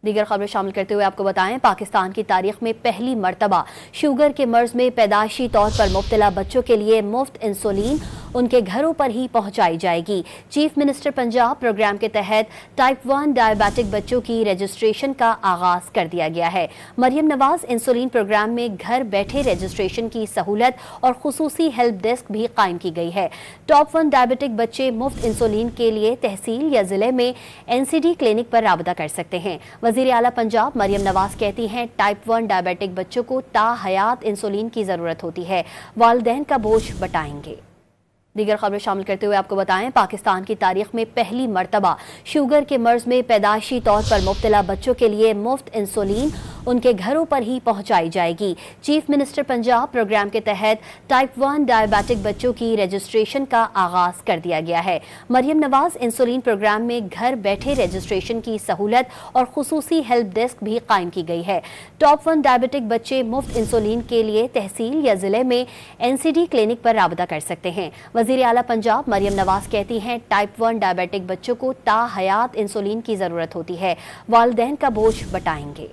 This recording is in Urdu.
دیگر خبریں شامل کرتے ہوئے آپ کو بتائیں، پاکستان کی تاریخ میں پہلی مرتبہ شوگر کے مرض میں پیدائشی طور پر مبتلا بچوں کے لیے مفت انسولین ان کے گھروں پر ہی پہنچائی جائے گی۔ چیف منسٹر پنجاب پروگرام کے تحت ٹائپ 1 ڈائبیٹک بچوں کی رجسٹریشن کا آغاز کر دیا گیا ہے۔ مریم نواز انسولین پروگرام میں گھر بیٹھے رجسٹریشن کی سہولت اور خصوصی ہیلپ ڈیسک بھی قائم کی گئی ہے۔ ٹائپ 1 ڈائبیٹک بچے مفت انسولین کے لیے تحصیل یا ضلع میں NCD کلینک پر رابطہ کر سکتے ہیں۔ وزیر اعلیٰ پنجاب مریم نواز کہتی ہیں، ٹائپ 1 ڈائبیٹک بچوں کو تا حیات انسولین کی ضرورت ہوتی ہے، والدین کا بوجھ بٹائیں گے۔ دیگر خبریں شامل کرتے ہوئے آپ کو بتائیں، پاکستان کی تاریخ میں پہلی مرتبہ شوگر کے مرض میں پیدائشی طور پر مبتلا بچوں کے لیے مفت انسولین ان کے گھروں پر ہی پہنچائی جائے گی۔ چیف منسٹر پنجاب پروگرام کے تحت ٹائپ 1 ڈائبیٹک بچوں کی رجسٹریشن کا آغاز کر دیا گیا ہے۔ مریم نواز انسولین پروگرام میں گھر بیٹھے رجسٹریشن کی سہولت اور خصوصی ہیلپ ڈیسک بھی قائم کی گئی ہے۔ ٹائپ 1 ڈائبیٹک بچے مفت انسولین کے لیے تحصیل یا ضلع میں NCD کلینک پر رابطہ کر سکتے ہیں۔ وزیر اعلیٰ پنجاب مریم نواز کہتی ہیں، ٹائپ 1 ڈائبیٹک بچوں کو تا حیات انسولین کی ضرورت ہوتی ہے، والدین کا بوجھ بٹائیں گے۔